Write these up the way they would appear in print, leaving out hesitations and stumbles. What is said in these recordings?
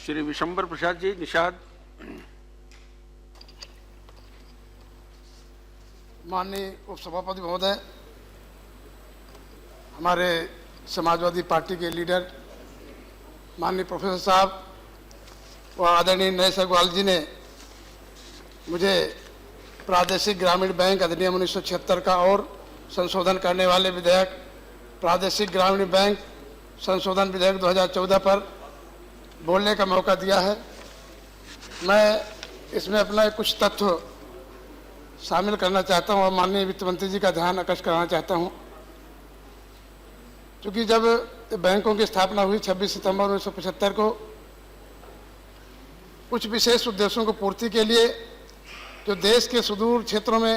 श्री विशंबर प्रसाद जी निषाद। माननीय उपसभापति महोदय, हमारे समाजवादी पार्टी के लीडर माननीय प्रोफेसर साहब व आदरणीय नरेश अग्रवाल जी ने मुझे प्रादेशिक ग्रामीण बैंक अधिनियम 1976 का और संशोधन करने वाले विधेयक प्रादेशिक ग्रामीण बैंक संशोधन विधेयक 2014 पर बोलने का मौका दिया है। मैं इसमें अपना कुछ तथ्य शामिल करना चाहता हूं और माननीय वित्त मंत्री जी का ध्यान आकर्षित कराना चाहता हूं। क्योंकि जब बैंकों की स्थापना हुई 26 सितंबर 1975 को, कुछ विशेष उद्देश्यों को पूर्ति के लिए जो देश के सुदूर क्षेत्रों में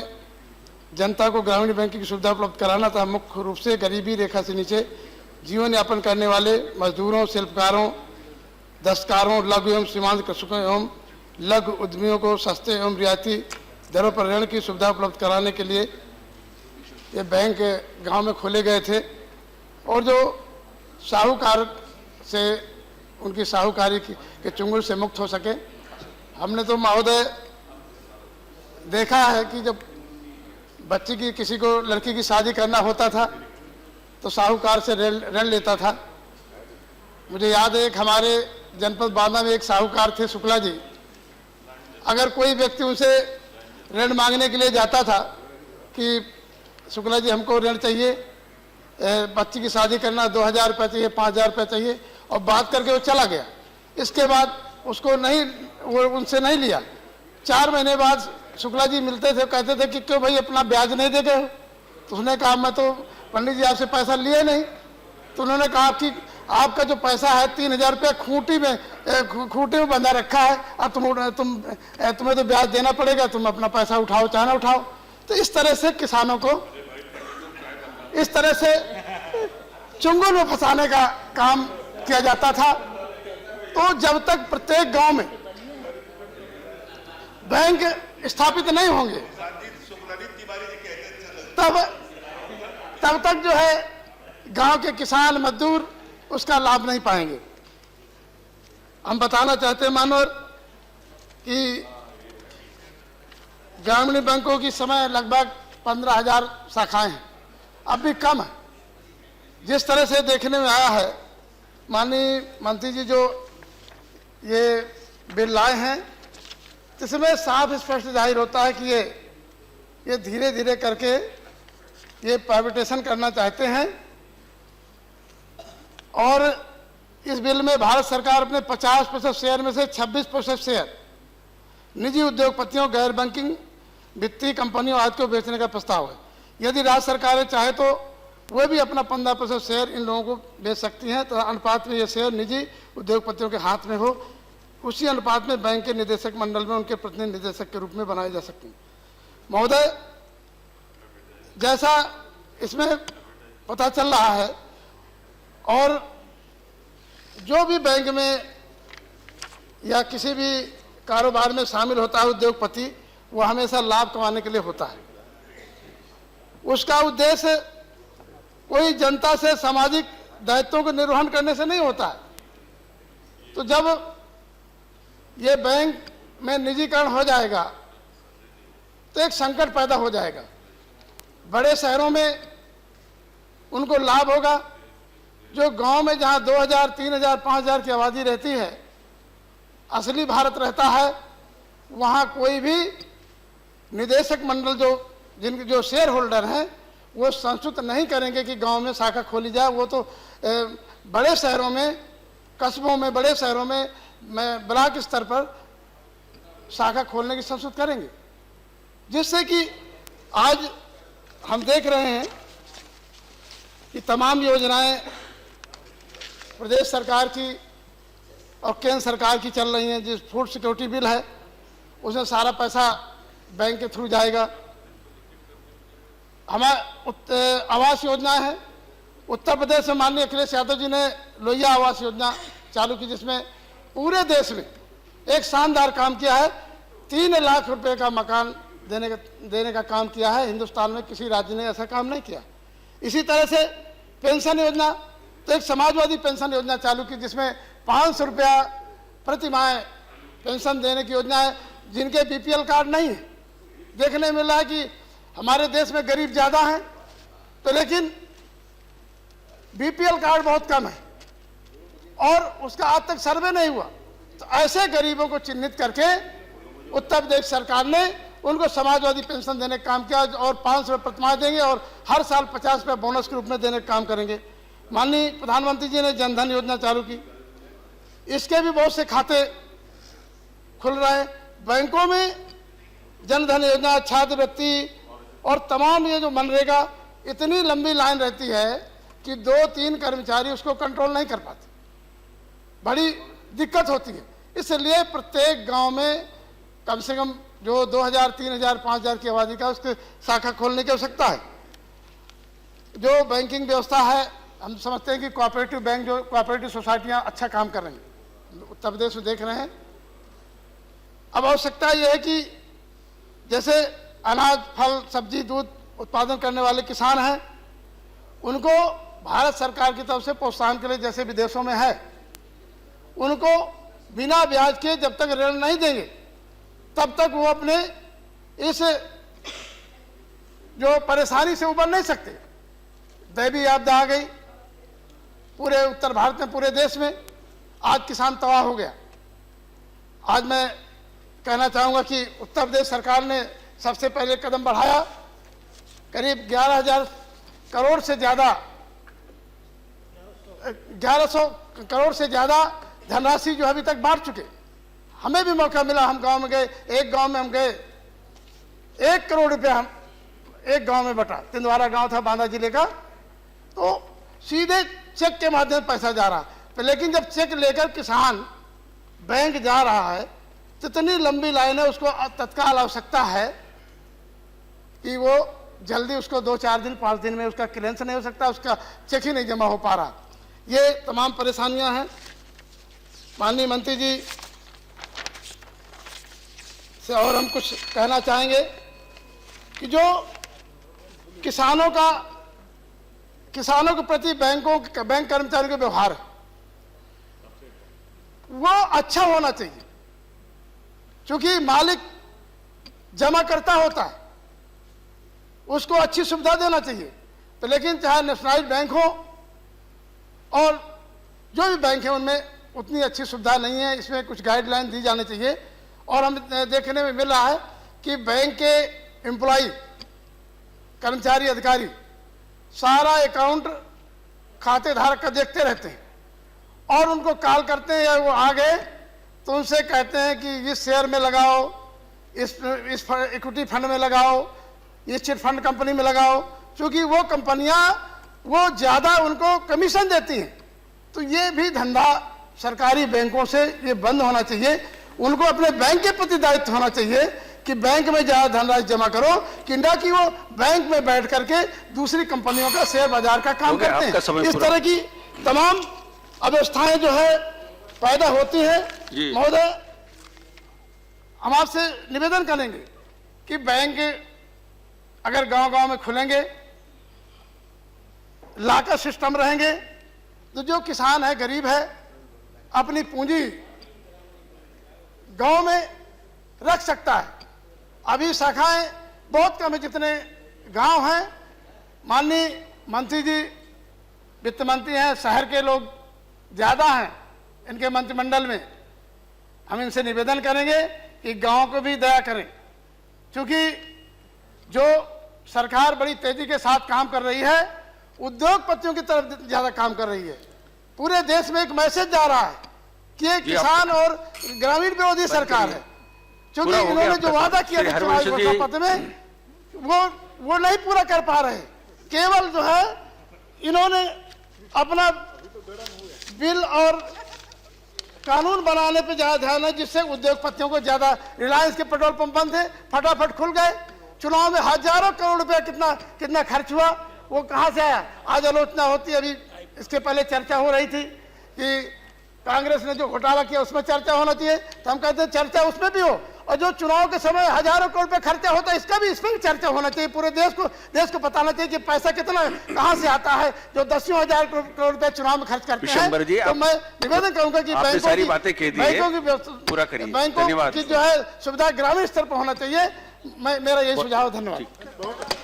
जनता को ग्रामीण बैंकिंग की सुविधा उपलब्ध कराना था, मुख्य रूप से गरीबी रेखा से नीचे जीवन यापन करने वाले मजदूरों, शिल्पकारों, दस्तकारों, लघु एवं सीमांत कृषकों एवं लघु उद्यमियों को सस्ते एवं रियायती दरों पर ऋण की सुविधा उपलब्ध कराने के लिए ये बैंक गांव में खोले गए थे और जो साहूकार से उनकी साहूकारी के चुंगल से मुक्त हो सके। हमने तो महोदय देखा है कि जब बच्चे की किसी को लड़की की शादी करना होता था तो साहूकार से ऋण लेता था। मुझे याद है एक हमारे जनपद बांदा में एक साहूकार थे शुक्ला जी। अगर कोई व्यक्ति उनसे ऋण मांगने के लिए जाता था कि शुक्ला जी हमको ऋण चाहिए, बच्ची की शादी करना, 2000 रुपये चाहिए, 5000 रुपये चाहिए, और बात करके वो चला गया। इसके बाद उसको वो उनसे नहीं लिया। 4 महीने बाद शुक्ला जी मिलते थे, कहते थे कि क्यों भाई अपना ब्याज नहीं दे गए? तो उसने कहा मैं तो पंडित जी आपसे पैसा लिए नहीं। तो उन्होंने कहा कि आपका जो पैसा है 3000 रुपया खूंटी में बंधा रखा है, अब तुम्हें तो ब्याज देना पड़ेगा, तुम अपना पैसा उठाओ चाहे ना उठाओ। तो इस तरह से किसानों को इस तरह से चुंगल में फंसाने का काम किया जाता था। तो जब तक प्रत्येक गांव में बैंक स्थापित नहीं होंगे तब तक जो है गांव के किसान मजदूर उसका लाभ नहीं पाएंगे। हम बताना चाहते हैं मानवर कि ग्रामीण बैंकों की समय लगभग 15,000 शाखाएं हैं, अब भी कम है। जिस तरह से देखने में आया है, माननीय मंत्री जी जो ये बिल लाए हैं, इसमें साफ स्पष्ट जाहिर होता है कि ये धीरे धीरे करके ये प्राइवेटाइजेशन करना चाहते हैं। और इस बिल में भारत सरकार अपने 50% शेयर में से 26% शेयर निजी उद्योगपतियों, गैर बैंकिंग वित्तीय कंपनियों आदि को बेचने का प्रस्ताव है। यदि राज्य सरकारें चाहे तो वे भी अपना 15% शेयर इन लोगों को बेच सकती हैं। तो अनुपात में ये शेयर निजी उद्योगपतियों के हाथ में हो, उसी अनुपात में बैंक के निदेशक मंडल में उनके प्रतिनिधि निदेशक के रूप में बनाए जा सकते हैं। महोदय, जैसा इसमें पता चल रहा है, और जो भी बैंक में या किसी भी कारोबार में शामिल होता है उद्योगपति, वो हमेशा लाभ कमाने के लिए होता है। उसका उद्देश्य कोई जनता से सामाजिक दायित्वों को निर्वहन करने से नहीं होता है। तो जब ये बैंक में निजीकरण हो जाएगा तो एक संकट पैदा हो जाएगा। बड़े शहरों में उनको लाभ होगा, जो गांव में जहां 2000, 3000, 5000 की आबादी रहती है, असली भारत रहता है, वहां कोई भी निदेशक मंडल जिनके जो शेयर होल्डर हैं वो संस्तुत नहीं करेंगे कि गांव में शाखा खोली जाए। वो तो बड़े शहरों में, कस्बों में, बड़े शहरों में ब्लॉक स्तर पर शाखा खोलने की संस्तुत करेंगे। जिससे कि आज हम देख रहे हैं कि तमाम योजनाएं प्रदेश सरकार की और केंद्र सरकार की चल रही हैं। जिस फूड सिक्योरिटी बिल है उसमें सारा पैसा बैंक के थ्रू जाएगा। हमारे आवास योजना है, उत्तर प्रदेश में माननीय अखिलेश यादव जी ने लोहिया आवास योजना चालू की, जिसमें पूरे देश में एक शानदार काम किया है। 3 लाख रुपए का मकान देने का काम किया है। हिंदुस्तान में किसी राज्य ने ऐसा काम नहीं किया। इसी तरह से पेंशन योजना, तो एक समाजवादी पेंशन योजना चालू की, जिसमें 500 रुपया प्रति माह पेंशन देने की योजना है। जिनके बीपीएल कार्ड नहीं है, देखने में मिल रहा है कि हमारे देश में गरीब ज़्यादा हैं, तो लेकिन बीपीएल कार्ड बहुत कम है और उसका आज तक सर्वे नहीं हुआ। तो ऐसे गरीबों को चिन्हित करके उत्तर प्रदेश सरकार ने उनको समाजवादी पेंशन देने का काम किया और 500 रुपये प्रतिमाह देंगे और हर साल 50 रुपये बोनस के रूप में देने का काम करेंगे। माननीय प्रधानमंत्री जी ने जनधन योजना चालू की, इसके भी बहुत से खाते खुल रहे हैं। बैंकों में जनधन योजना, छात्रवृत्ति और तमाम ये जो मनरेगा, इतनी लंबी लाइन रहती है कि 2-3 कर्मचारी उसको कंट्रोल नहीं कर पाते, बड़ी दिक्कत होती है। इसलिए प्रत्येक गांव में कम से कम जो 2000, 3000, 5000 की आबादी का उसकी शाखा खोलने की आवश्यकता है। जो बैंकिंग व्यवस्था है, हम समझते हैं कि कोऑपरेटिव बैंक, जो कोऑपरेटिव सोसाइटियां अच्छा काम कर रही हैं, उत्तर प्रदेश में देख रहे हैं। अब आवश्यकता यह है कि जैसे अनाज, फल, सब्जी, दूध उत्पादन करने वाले किसान हैं, उनको भारत सरकार की तरफ से प्रोत्साहन के लिए, जैसे विदेशों में है, उनको बिना ब्याज के जब तक ऋण नहीं देंगे तब तक वो अपने इस जो परेशानी से उबर नहीं सकते। दैवीय आपदा आ गई पूरे उत्तर भारत में, पूरे देश में, आज किसान तबाह हो गया। आज मैं कहना चाहूँगा कि उत्तर प्रदेश सरकार ने सबसे पहले कदम बढ़ाया, करीब 11,000 करोड़ से ज़्यादा, 1100 करोड़ से ज़्यादा धनराशि जो अभी तक बांट चुके। हमें भी मौका मिला, हम गांव में गए, एक गांव में हम गए, 1 करोड़ रुपये हम एक गांव में बटा, तिंदवारा गांव था बांदा जिले का, तो सीधे चेक के माध्यम से पैसा जा रहा। तो लेकिन जब चेक लेकर किसान बैंक जा रहा है तो इतनी लंबी लाइन है, उसको तत्काल आवश्यकता है कि वो जल्दी उसको 2-4 दिन 5 दिन में उसका क्लियरेंस नहीं हो सकता, उसका चेक ही नहीं जमा हो पा रहा। ये तमाम परेशानियां हैं। माननीय मंत्री जी से और हम कुछ कहना चाहेंगे कि जो किसानों के प्रति बैंक कर्मचारियों का व्यवहार है वो अच्छा होना चाहिए, क्योंकि मालिक जमा करता होता है, उसको अच्छी सुविधा देना चाहिए। तो लेकिन चाहे नेशनलाइज्ड बैंक हो और जो भी बैंक है, उनमें उतनी अच्छी सुविधा नहीं है। इसमें कुछ गाइडलाइन दी जानी चाहिए। और हम देखने में मिल रहा है कि बैंक के एम्प्लॉई, कर्मचारी, अधिकारी सारा अकाउंट खाते धारक का देखते रहते हैं और उनको कॉल करते हैं, या वो आ गए तो उनसे कहते हैं कि इस शेयर में लगाओ, इस इक्विटी फंड में लगाओ, इस चिट फंड कंपनी में लगाओ, क्योंकि वो कंपनियां वो ज़्यादा उनको कमीशन देती हैं। तो ये भी धंधा सरकारी बैंकों से ये बंद होना चाहिए। उनको अपने बैंक के प्रति दायित्व होना चाहिए कि बैंक में ज़्यादा धनराशि जमा करो, कि ना कि वो बैंक में बैठ करके दूसरी कंपनियों का शेयर बाजार का काम करते हैं। इस तरह की तमाम अव्यवस्थाएं जो है पैदा होती हैं। महोदय, हम आपसे निवेदन करेंगे कि बैंक अगर गांव-गांव में खुलेंगे, लाकर सिस्टम रहेंगे, तो जो किसान है, गरीब है, अपनी पूंजी गांव में रख सकता है। अभी शाखाएं बहुत कम है, जितने गांव हैं। माननीय मंत्री जी वित्त मंत्री हैं, शहर के लोग ज़्यादा हैं इनके मंत्रिमंडल में। हम इनसे निवेदन करेंगे कि गांव को भी दया करें, क्योंकि जो सरकार बड़ी तेजी के साथ काम कर रही है, उद्योगपतियों की तरफ ज़्यादा काम कर रही है। पूरे देश में एक मैसेज जा रहा है कि ये किसान और ग्रामीण विरोधी सरकार है, क्योंकि इन्होंने जो वादा किया था चुनावी घोषणा पत्र में वो नहीं पूरा कर पा रहे। केवल जो है इन्होंने अपना बिल और कानून बनाने पे ज़्यादा ध्यान है, जिससे उद्योगपतियों को ज़्यादा, रिलायंस के पेट्रोल पंप बंद थे, फटाफट खुल गए। चुनाव में हजारों करोड़ रुपया कितना खर्च हुआ, वो कहाँ से आया? आज आलोचना होती है। अभी इसके पहले चर्चा हो रही थी कि कांग्रेस ने जो घोटाला किया उसमें चर्चा होना चाहिए, तो हम कहते हैं चर्चा उसमें भी हो और जो चुनाव के समय हजारों करोड़ रुपए खर्चा होता है, इसका भी इस पर भी चर्चा होना चाहिए। पूरे देश को बताना चाहिए कि पैसा कितना कहां से आता है जो 10,000 करोड़ रुपए चुनाव में खर्च करते हैं। तो मैं निवेदन करूंगा कि बैंकों की जो है सुविधा ग्रामीण स्तर पर होना चाहिए। मेरा यही सुझाव। धन्यवाद।